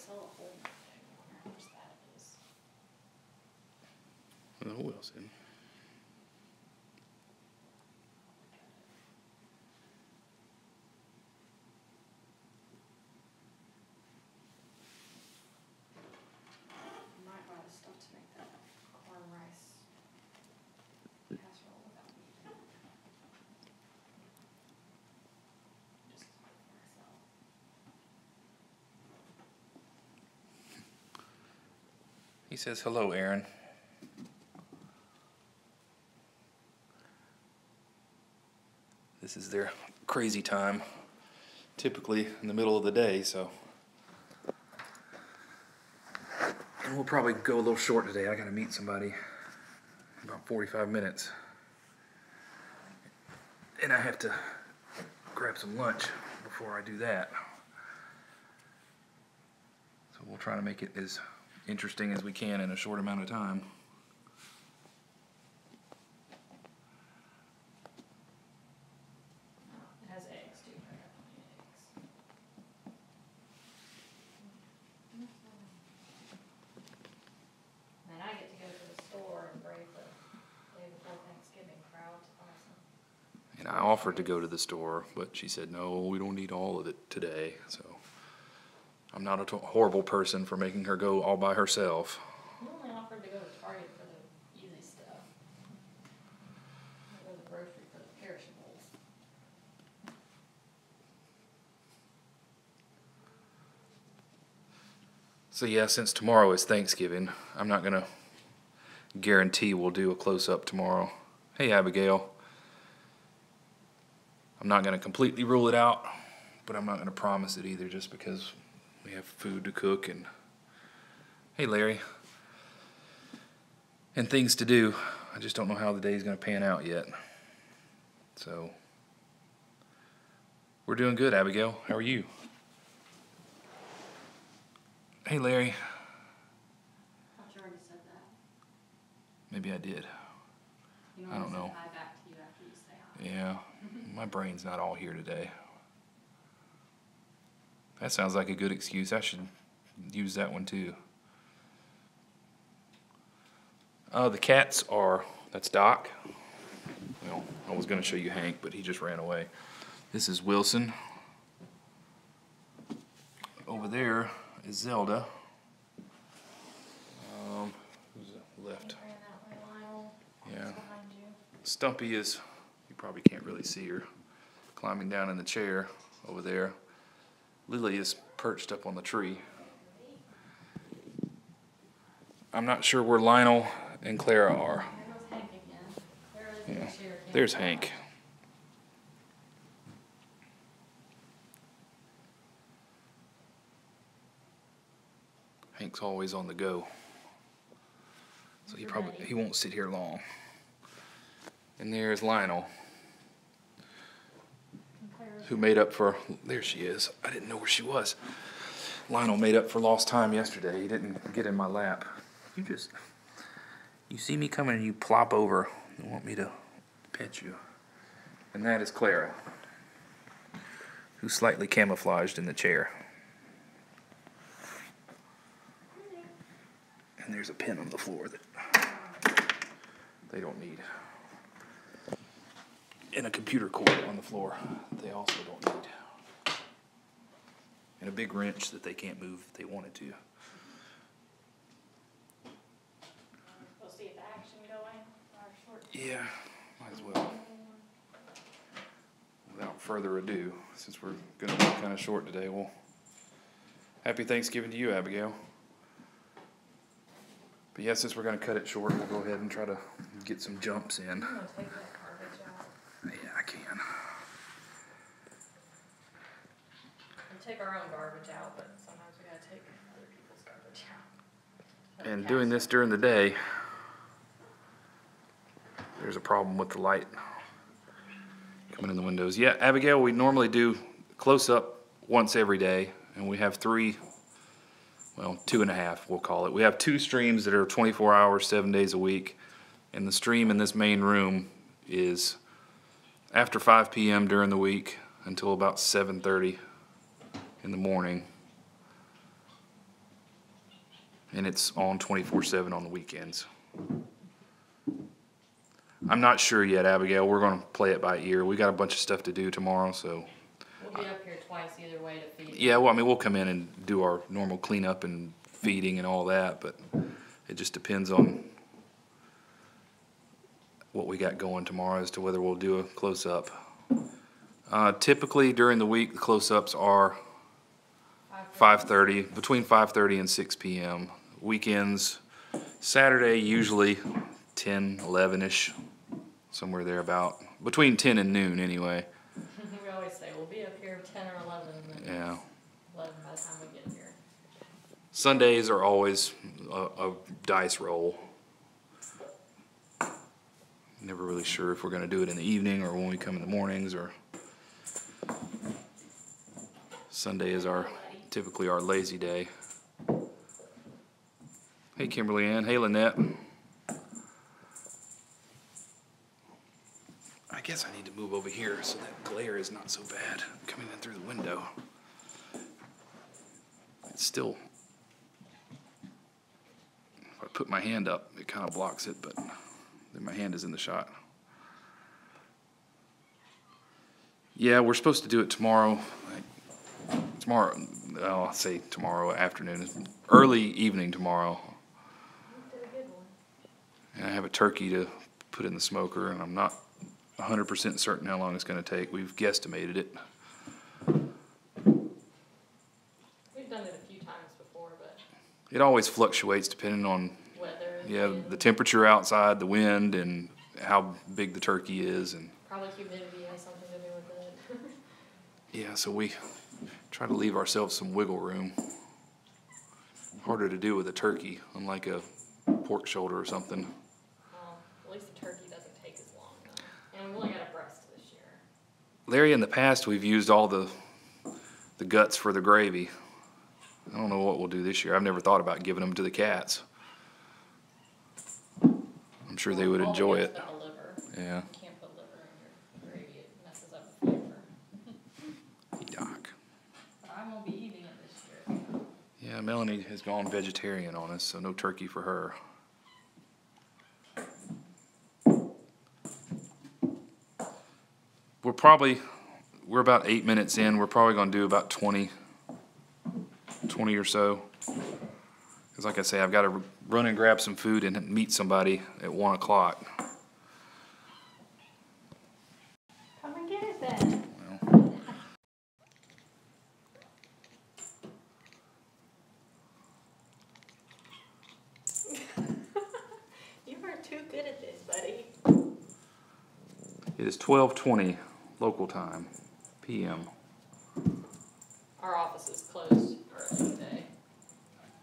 sell a whole thing. I wonder how much that is. Oh, who else in? Might buy the stuff to make that corn rice casserole without meat in it. Just for myself. He says, hello, Aaron. This is their crazy time, typically in the middle of the day, so. And we'll probably go a little short today. I gotta meet somebody in about 45 minutes. And I have to grab some lunch before I do that. So we'll try to make it as interesting as we can in a short amount of time. It has eggs too. I got plenty of eggs. And then I get to go to the store and brave the day before Thanksgiving crowd to buy some. And I offered to go to the store, but she said, no, we don't need all of it today. So I'm not a horrible person for making her go all by herself. You only offered to go to Target for the easy stuff. I go to the grocery for the perishables. So yeah, since tomorrow is Thanksgiving, I'm not gonna guarantee we'll do a close-up tomorrow. Hey, Abigail. I'm not gonna completely rule it out, but I'm not gonna promise it either, just because we have food to cook and, hey, Larry, and things to do. I just don't know how the day's gonna pan out yet. So we're doing good, Abigail. How are you? Hey, Larry. I thought you already said that. Maybe I did. You I don't know. Say hi back to you after you say hi. Yeah, my brain's not all here today. That sounds like a good excuse. I should use that one too. The cats are, that's Doc. Well, I was going to show you Hank, but he just ran away. This is Wilson. Over there is Zelda. Who's left? Ran that way, Lionel. Yeah. Behind you. Stumpy is, you probably can't really see her, climbing down in the chair over there. Lily is perched up on the tree. I'm not sure where Lionel and Clara are. There goes Hank again. There is Yeah. the chair. There's Hank. Hank's always on the go. So he won't sit here long. And there's Lionel, who made up for, there she is. I didn't know where she was. Lionel made up for lost time yesterday. He didn't get in my lap. You see me coming and you plop over and want me to pet you. And that is Clara, who's slightly camouflaged in the chair. And there's a pin on the floor that they don't need. And a computer cord on the floor that they also don't need. And a big wrench that they can't move if they wanted to. We'll see if action going. Our short. Yeah, might as well. Without further ado, since we're going to be kind of short today, well, happy Thanksgiving to you, Abigail. But yeah, since we're going to cut it short, we'll go ahead and try to get some jumps in. I'm gonna take that garbage out. Yeah, I can. We take our own garbage out, but sometimes we gotta take other people's garbage out. And doing this during the day, there's a problem with the light coming in the windows. Yeah, Abigail, we normally do close-up once every day, and we have 3, well, 2.5, we'll call it. We have 2 streams that are 24 hours, 7 days a week, and the stream in this main room is after 5 p.m. during the week until about 7:30 in the morning. and it's on 24/7 on the weekends. I'm not sure yet, Abigail. We're going to play it by ear. We got a bunch of stuff to do tomorrow, so. We'll be up here twice either way to feed. Yeah, well, I mean, we'll come in and do our normal cleanup and feeding and all that, but it just depends on what we got going tomorrow as to whether we'll do a close-up. Typically during the week, the close-ups are 5:30, between 5:30 and 6 p.m. Weekends, Saturday usually 10, 11-ish, somewhere there about, between 10 and noon anyway. We always say we'll be up here 10 or 11, and then Yeah. 11 by the time we get here. Sundays are always a dice roll. Never really sure if we're going to do it in the evening or when we come in the mornings, or Sunday is typically our lazy day. Hey Kimberly Ann, hey Lynette. I guess I need to move over here so that glare is not so bad coming in through the window. It's still, if I put my hand up, it kind of blocks it, but then my hand is in the shot. Yeah, we're supposed to do it tomorrow. I'll say tomorrow afternoon, early evening tomorrow. You did a good one. And I have a turkey to put in the smoker, and I'm not 100% certain how long it's going to take. We've guesstimated it. We've done it a few times before, but It always fluctuates depending on, weather. yeah, wind, the temperature outside, the wind, and how big the turkey is. And probably humidity has something to do with it. yeah, so we try to leave ourselves some wiggle room. Harder to do with a turkey, unlike a pork shoulder or something. At least the turkey doesn't take as long, though. And we only got a breast this year. Larry, in the past, we've used all the guts for the gravy. I don't know what we'll do this year. I've never thought about giving them to the cats. I'm sure they would All enjoy against it. the liver. Yeah. You can't put liver in your gravy. It messes up the flavor. Yuck. But I won't be eating it this year. Yeah, Melanie has gone vegetarian on us, so no turkey for her. We're about 8 minutes in. We're probably going to do about 20 or so. Because like I say, I've got to run and grab some food and meet somebody at 1 o'clock. Come and get it then. Well, You are too good at this, buddy. it is 12:20 local time, p.m. Our office is closed early today.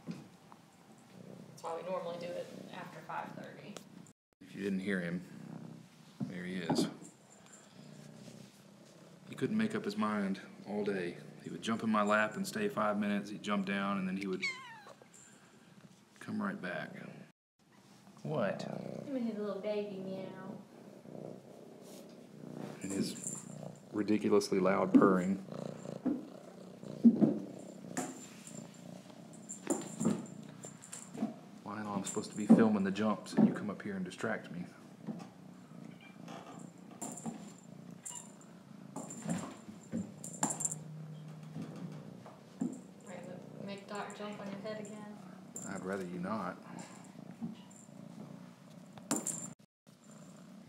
That's why we normally do it after 5:30. If you didn't hear him, there he is. He couldn't make up his mind all day. He would jump in my lap and stay 5 minutes. He'd jump down, and then he would come right back. What? Him and his little baby meow. And his ridiculously loud purring. Lionel, I'm supposed to be filming the jumps, and you come up here and distract me. Are you gonna make Doc jump on your head again? I'd rather you not.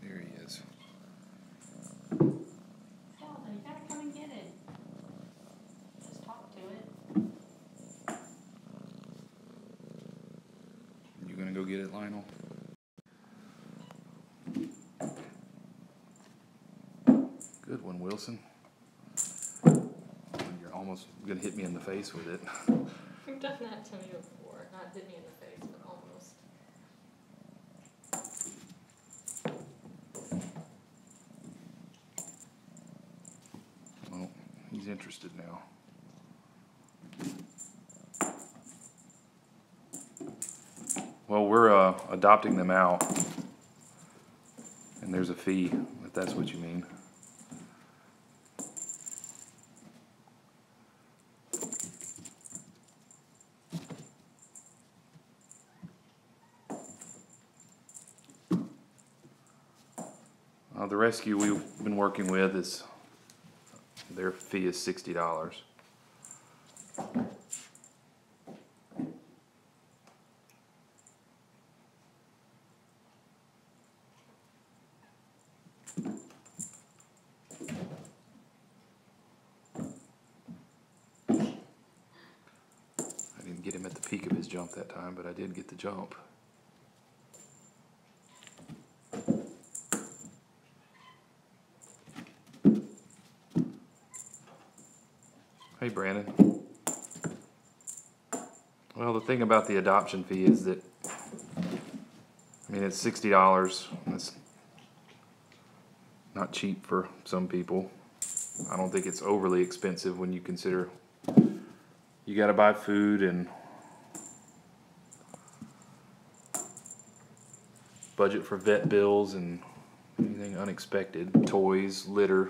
There he is. Sheldon, you gotta come and get it. Just talk to it. You gonna go get it, Lionel? Good one, Wilson. You're almost gonna hit me in the face with it. You've done that to me before. Not hit me in the face, but almost. Well, he's interested now. Well, we're adopting them out, and there's a fee, if that's what you mean. The rescue we've been working with their fee is $60. I didn't get him at the peak of his jump that time, but I did get the jump. Hey, Brandon. Well, the thing about the adoption fee is that, I mean, it's $60. That's not cheap for some people. I don't think it's overly expensive when you consider you got to buy food and budget for vet bills and anything unexpected, toys, litter.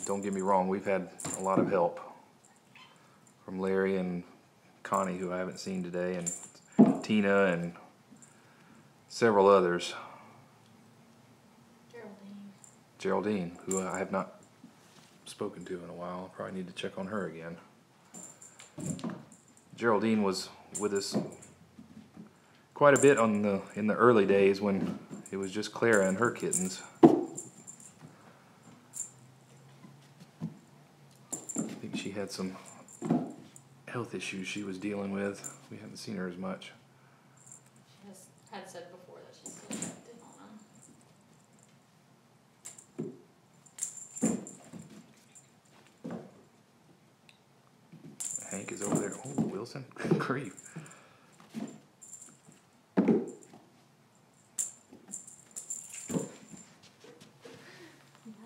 Don't get me wrong, we've had a lot of help from Larry and Connie, who I haven't seen today, and Tina and several others. Geraldine, who I have not spoken to in a while. I probably need to check on her again. Geraldine was with us quite a bit in the early days when it was just Clara and her kittens. I think she had some health issues she was dealing with. We haven't seen her as much. She had said before that she's still active on them. Hank is over there. Oh, Wilson. Grief. I'll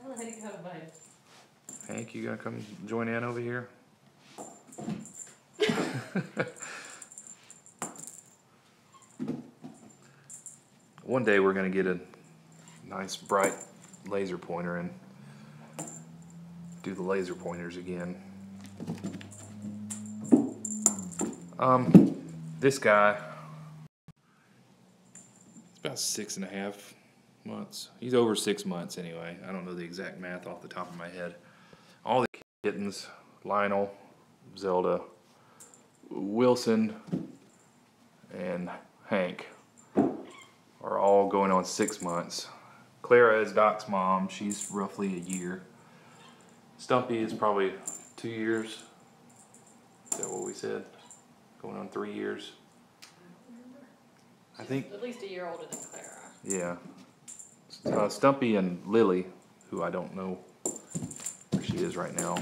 let it go, bud. Hank, you gonna come join in over here? One day we're gonna get a nice bright laser pointer and do the laser pointers again. This guy, it's about 6.5 months. He's over 6 months anyway. I don't know the exact math off the top of my head. All the kittens, Lionel, Zelda, Wilson, and Hank, are all going on 6 months. Clara is Doc's mom. She's roughly a year. Stumpy is probably 2 years. Is that what we said? Going on 3 years. I think. At least a year older than Clara. Yeah. Stumpy and Lily, who I don't know where she is right now.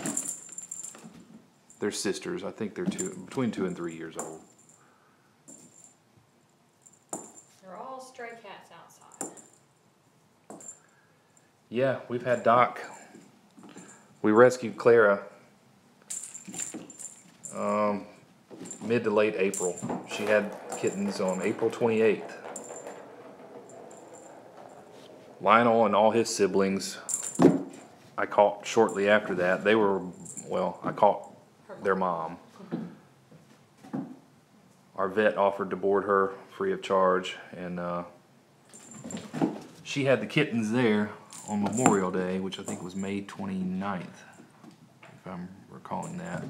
They're sisters. I think they're between 2 and 3 years old. They're all stray cats outside. Yeah, we've had Doc. We rescued Clara mid to late April. She had kittens on April 28th. Lionel and all his siblings I caught shortly after that. They were, well, I caught their mom. Our vet offered to board her free of charge, and she had the kittens there on Memorial Day, which I think was May 29th, if I'm recalling that.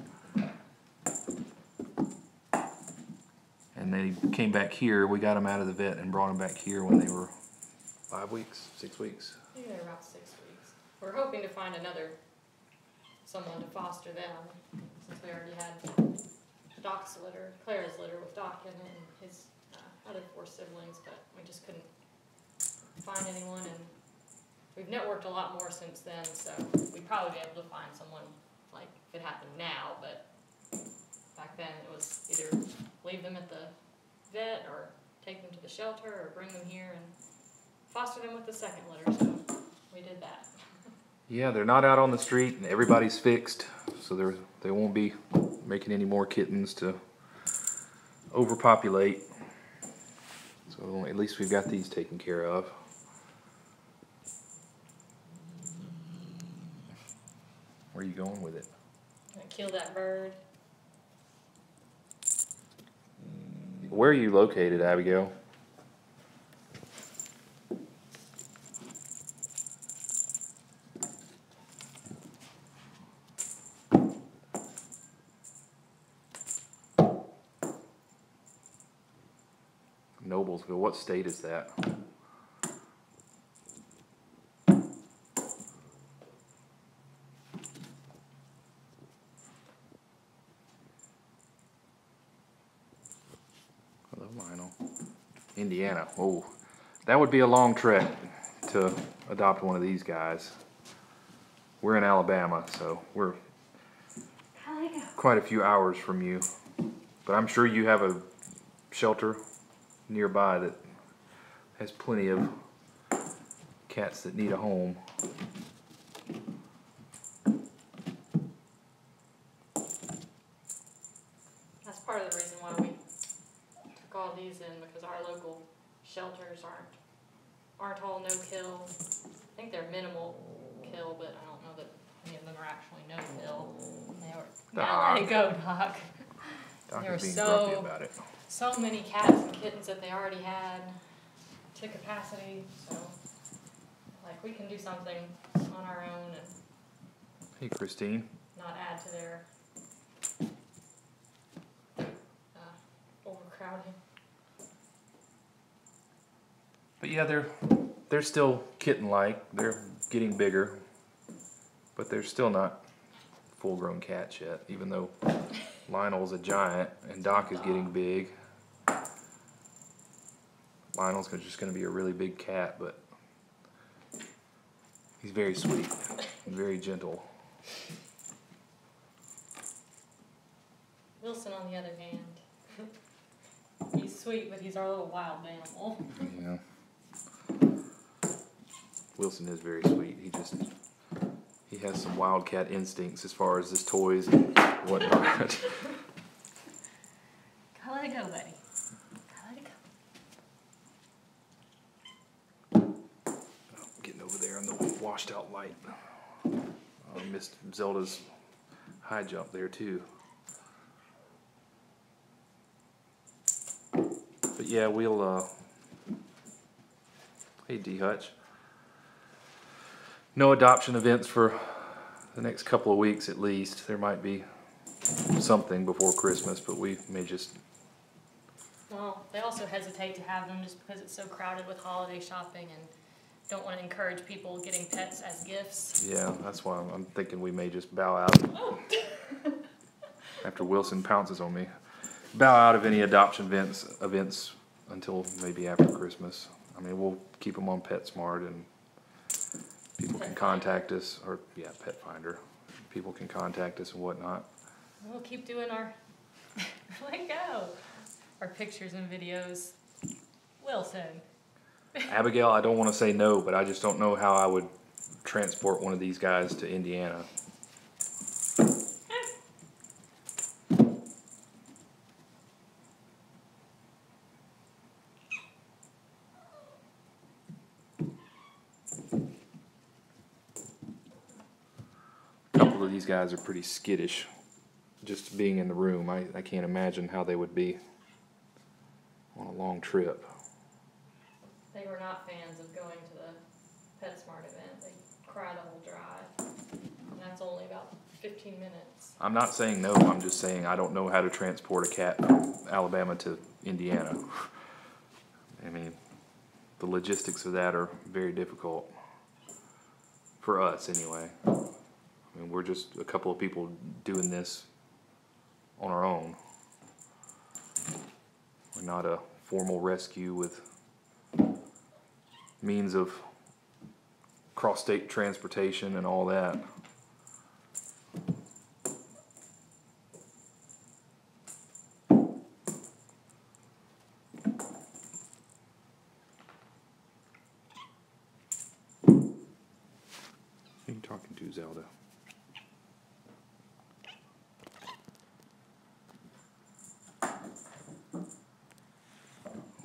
And they came back here. We got them out of the vet and brought them back here when they were 5 weeks, 6 weeks. I think they're about 6 weeks. We're hoping to find someone to foster them, since we already had Doc's litter, Clara's litter with Doc in it, and his other 4 siblings, but we just couldn't find anyone, and we've networked a lot more since then, so we'd probably be able to find someone, like, if it happened now, but back then it was either leave them at the vet, or take them to the shelter, or bring them here and foster them with the second litter, so we did that. Yeah, they're not out on the street, and everybody's fixed, so they won't be making any more kittens to overpopulate. So at least we've got these taken care of. Where are you going with it? I killed that bird. Where are you located, Abigail? Noblesville. What state is that? Hello, Lionel. Indiana. Oh, that would be a long trek to adopt one of these guys. We're in Alabama, so we're quite a few hours from you. But I'm sure you have a shelter nearby that has plenty of cats that need a home. That's part of the reason why we took all these in, because our local shelters aren't all no kill. I think they're minimal kill, but I don't know that any of them are actually no kill. They were, now let it go, Doc. Doc There were is being grumpy about it. so many cats and kittens that they already had to capacity, so like we can do something on our own and Hey, Christine. not add to their overcrowding. But yeah, they're still kitten-like. They're getting bigger, but they're still not full-grown cats yet, even though Lionel's a giant and Doc is getting big. Lionel's just going to be a really big cat, but he's very sweet and very gentle. Wilson, on the other hand, he's sweet, but he's our little wild animal. Yeah. Wilson is very sweet. He has some wildcat instincts as far as his toys and whatnot. Gotta let it go, buddy. Gotta let it go. Getting over there on the washed out light. I missed Zelda's high jump there too. But yeah, we'll hey D Hutch. No adoption events for the next couple of weeks at least. There might be something before Christmas, but we may just... Well, they also hesitate to have them just because it's so crowded with holiday shopping and don't want to encourage people getting pets as gifts. Yeah, that's why I'm thinking we may just bow out Oh. after Wilson pounces on me. Bow out of any adoption events until maybe after Christmas. I mean, we'll keep them on PetSmart and people can contact us, or yeah, Pet Finder. People can contact us and whatnot. We'll keep doing our, let go, our pictures and videos. Wilson. Abigail, I don't want to say no, but I just don't know how I would transport one of these guys to Indiana. A couple of these guys are pretty skittish. Just being in the room, I can't imagine how they would be on a long trip. They were not fans of going to the PetSmart event. They cried the whole drive. And that's only about 15 minutes. I'm not saying no, I'm just saying I don't know how to transport a cat from Alabama to Indiana. I mean, the logistics of that are very difficult. For us, anyway. I mean, we're just a couple of people doing this on our own. We're not a formal rescue with means of cross-state transportation and all that. Who are you talking to, Zelda?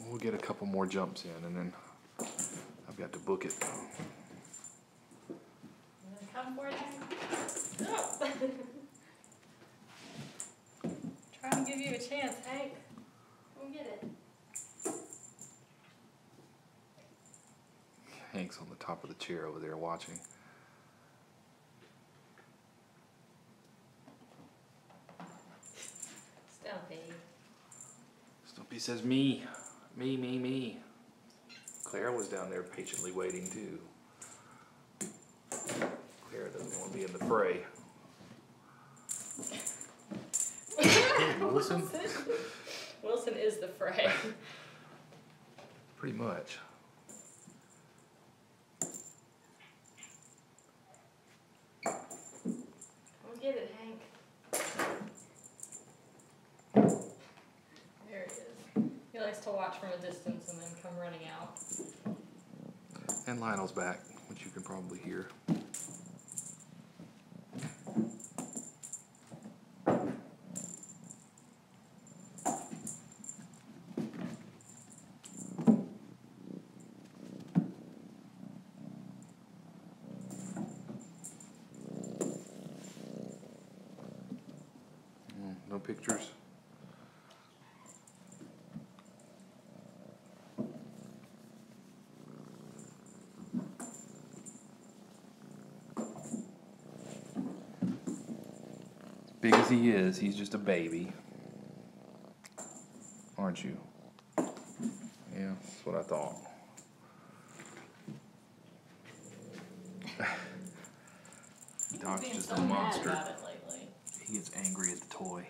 We'll get a couple more jumps in, and then I've got to book it. You gonna come for it? No. Trying to give you a chance, Hank. Come get it. of the chair over there watching. Stumpy. Stumpy says me. Me. Claire was down there patiently waiting too. Claire doesn't want to be in the fray. Wilson? Wilson is the fray. Pretty much. Go get it, Hank. There he is. He likes to watch from a distance and then come running out. And Lionel's back, which you can probably hear. No pictures. As big as he is, he's just a baby. Aren't you? Yeah, that's what I thought. Doc's Being just so a mad monster. about it lately. He gets angry at the toy.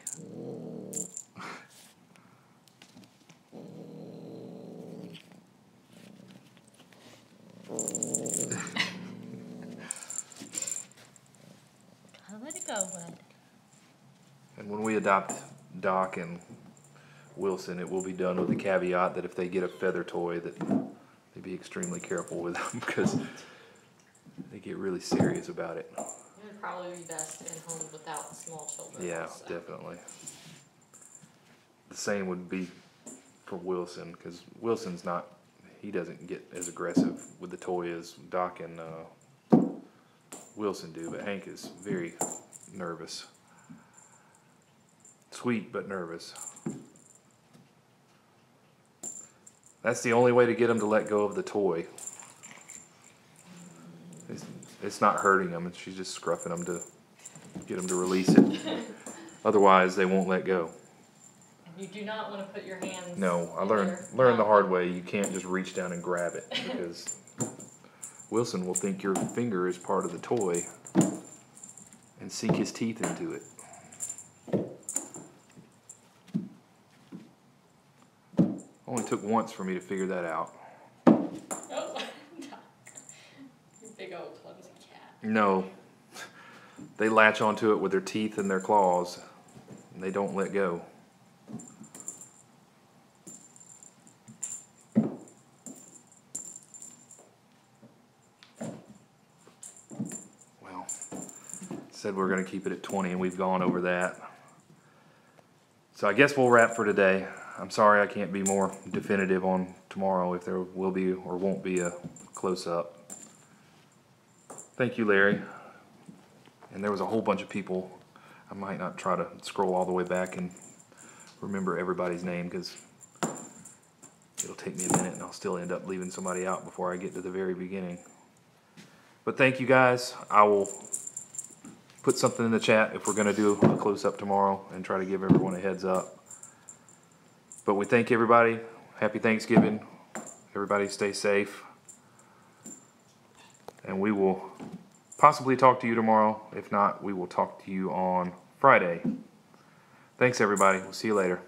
Let it go, bud. And when we adopt Doc and Wilson, it will be done with the caveat that if they get a feather toy, that they be extremely careful with them because they get really serious about it. It would probably be best in homes without small children. Yeah, also. definitely. The same would be for Wilson, because Wilson's not, he doesn't get as aggressive with the toy as Doc and Wilson do, but Hank is very nervous. Sweet, but nervous. That's the only way to get him to let go of the toy. It's not hurting him, she's just scruffing him to get him to release it. Otherwise, they won't let go. You do not want to put your hands. No, I in learned their the mouth. hard way. You can't just reach down and grab it because Wilson will think your finger is part of the toy and sink his teeth into it. Only took once for me to figure that out. Oh, you big old clumsy cat. No, they latch onto it with their teeth and their claws, and they don't let go. Well, said we're going to keep it at 20, and we've gone over that. So I guess we'll wrap for today. I'm sorry I can't be more definitive on tomorrow if there will be or won't be a close-up. Thank you, Larry. And there was a whole bunch of people. I might not try to scroll all the way back and remember everybody's name because it'll take me a minute and I'll still end up leaving somebody out before I get to the very beginning. But thank you guys. I will put something in the chat if we're going to do a close-up tomorrow and try to give everyone a heads up. But we thank everybody. Happy Thanksgiving. Everybody stay safe. And we will possibly talk to you tomorrow. If not, we will talk to you on Friday. Thanks, everybody. We'll see you later.